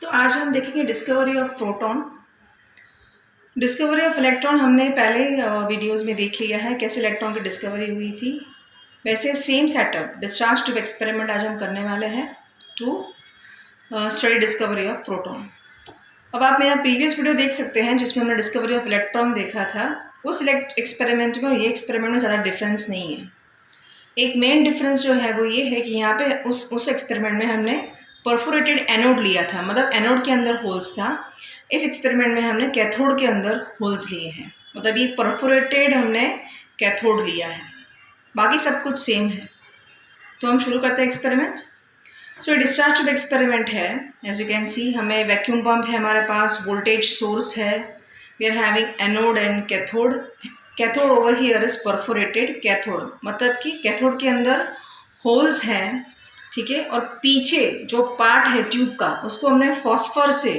तो आज हम देखेंगे discovery of proton. Discovery of electron हमने पहले वीडियोस में देख लिया है, कैसे इलेक्ट्रॉन की डिस्कवरी हुई थी। वैसे same setup discharge tube experiment आज हम करने वाले हैं to study discovery of proton. अब आप मेरा प्रीवियस वीडियो देख सकते हैं जिसमें हमने डिस्कवरी ऑफ इलेक्ट्रॉन देखा था। उस एक्सपेरिमेंट में और ये एक्सपेरिमेंट में ज़्यादा डिफरेंस नहीं है। एक मेन डिफरेंस जो है वो ये है कि यहाँ पे उस एक्सपेरिमेंट में हमने परफोरेटेड एनोड लिया था, मतलब एनोड के अंदर होल्स था। इस एक्सपेरिमेंट में हमने कैथोड के अंदर होल्स लिए हैं, मतलब ये परफोरेटेड हमने कैथोड लिया है, बाकी सब कुछ सेम है। तो हम शुरू करते हैं experiment. So discharge tube experiment है। एज यू कैन सी, हमें वैक्यूम पंप है, हमारे पास वोल्टेज सोर्स है, we are having anode and cathode. Cathode over here is perforated cathode, मतलब कि कैथोड के अंदर होल्स हैं, ठीक है। और पीछे जो पार्ट है ट्यूब का उसको हमने फॉस्फर से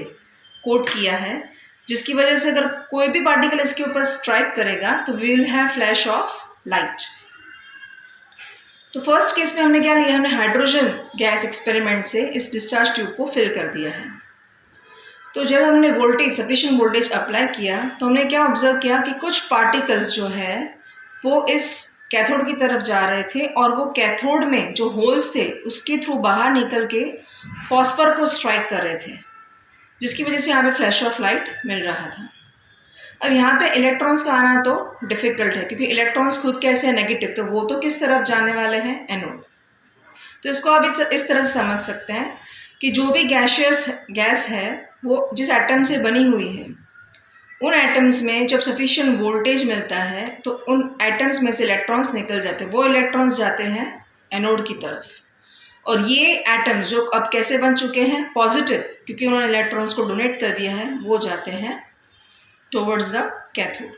कोट किया है, जिसकी वजह से अगर कोई भी पार्टिकल इसके ऊपर स्ट्राइक करेगा तो we will have flash of light. तो फर्स्ट केस में हमने क्या लिया, हमने हाइड्रोजन गैस एक्सपेरिमेंट से इस डिस्चार्ज ट्यूब को फिल कर दिया है। तो जब हमने वोल्टेज सफिशिएंट वोल्टेज अप्लाई किया तो हमने क्या ऑब्जर्व किया कि कुछ पार्टिकल्स जो है वो इस कैथोड की तरफ जा रहे थे और वो कैथोड में जो होल्स थे उसके थ्रू बाहर निकल के फॉस्फर को स्ट्राइक कर रहे थे, जिसकी वजह से यहाँ पे फ्लैश ऑफ लाइट मिल रहा था। अब यहाँ पे इलेक्ट्रॉन्स का आना तो डिफ़िकल्ट है, क्योंकि इलेक्ट्रॉन्स खुद कैसे है नेगेटिव, तो वो तो किस तरफ जाने वाले हैं, एनोड। तो इसको आप इस तरह से समझ सकते हैं कि जो भी गैस है वो जिस एटम से बनी हुई है, उन एटम्स में जब सफिशिएंट वोल्टेज मिलता है तो उन एटम्स में से इलेक्ट्रॉन्स निकल जाते हैं। वो इलेक्ट्रॉन्स जाते हैं एनोड की तरफ, और ये एटम्स जो अब कैसे बन चुके हैं, पॉजिटिव, क्योंकि उन्होंने इलेक्ट्रॉन्स को डोनेट कर दिया है, वो जाते हैं टुवर्ड्स द कैथोड।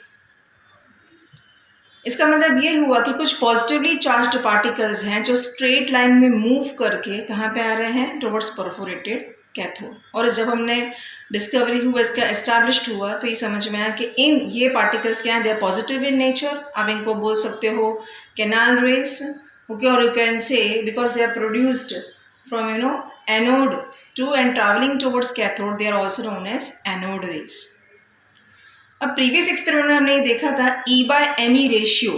इसका मतलब ये हुआ कि कुछ पॉजिटिवली चार्ज्ड पार्टिकल्स हैं जो स्ट्रेट लाइन में मूव करके कहाँ पे आ रहे हैं, टुवर्ड्स परफोरेटेड कैथोड। और जब हमने डिस्कवरी हुआ, इसका एस्टैब्लिश्ड हुआ, तो ये समझ में आया कि ये पार्टिकल्स क्या हैं, they are positive in nature. आप इनको बोल सकते हो कैनाल रेस, ओके, और you can say because they are produced from anode to and travelling towards cathode, they are also known as anode rays. अब प्रीवियस एक्सपेरिमेंट में हमने ये देखा था E/me रेशियो,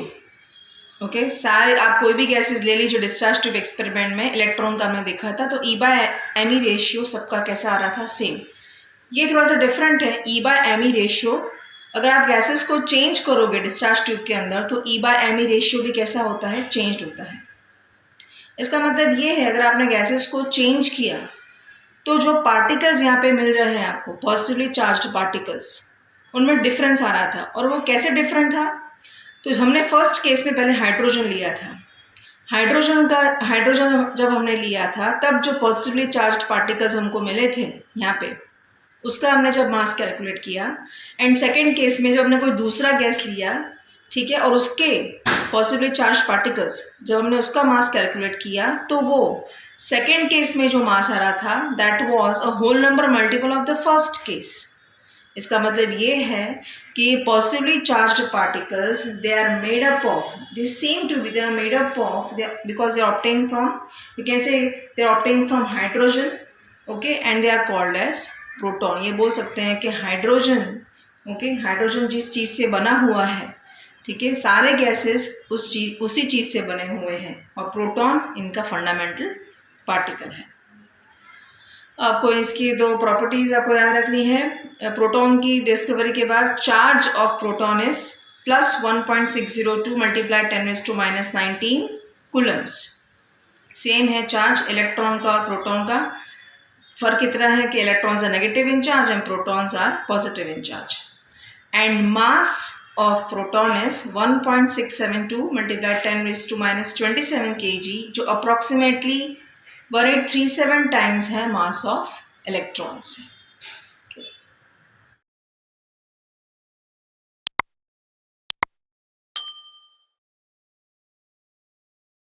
ओके। सारे आप कोई भी गैसेस ले लीजिए डिस्चार्ज ट्यूब एक्सपेरिमेंट में, इलेक्ट्रॉन का हमने देखा था, तो E/me रेशियो सबका कैसा आ रहा था, सेम। ये थोड़ा सा डिफरेंट है। E/me रेशियो, अगर आप गैसेस को चेंज करोगे डिस्चार्ज ट्यूब के अंदर तो E/me रेशियो भी कैसा होता है, चेंज होता है। इसका मतलब ये है, अगर आपने गैसेस को चेंज किया तो जो पार्टिकल्स यहाँ पे मिल रहे हैं आपको, पॉजिटिवली चार्ज्ड पार्टिकल्स, उनमें डिफरेंस आ रहा था। और वो कैसे डिफरेंट था, तो हमने फर्स्ट केस में पहले हाइड्रोजन लिया था। हाइड्रोजन जब हमने लिया था तब जो पॉजिटिवली चार्ज्ड पार्टिकल्स हमको मिले थे यहाँ पे, उसका हमने जब मास कैलकुलेट किया। एंड सेकेंड केस में जब हमने कोई दूसरा गैस लिया, ठीक है, और उसके पॉजिटिवली चार्ज पार्टिकल्स जब हमने उसका मास कैलकुलेट किया, तो वो सेकेंड केस में जो मास आ रहा था that was a whole number multiple of the first case. इसका मतलब ये है कि positively charged particles they are made up of, they seem to be, they are made up of, because they are obtained from, you can say they are obtained from hydrogen, okay, and they are called as proton. ये बोल सकते हैं कि hydrogen, okay, hydrogen जिस चीज़ से बना हुआ है, ठीक है, सारे गैसेस उसी चीज़ से बने हुए हैं, और प्रोटॉन इनका फंडामेंटल पार्टिकल है। आपको इसकी दो प्रॉपर्टीज आपको याद रखनी है। प्रोटॉन की डिस्कवरी के बाद charge of proton is plus 1.602 multiply 10⁻⁻19 coulombs. Same है चार्ज इलेक्ट्रॉन का और प्रोटॉन का। फर्क इतना है कि electrons are negative in charge and protons are positive in charge. And mass of proton is 1.672 multiply 10⁻⁻27 kg, जो अप्रॉक्सीमेटली 1837 टाइम्स है मास ऑफ इलेक्ट्रॉन्स।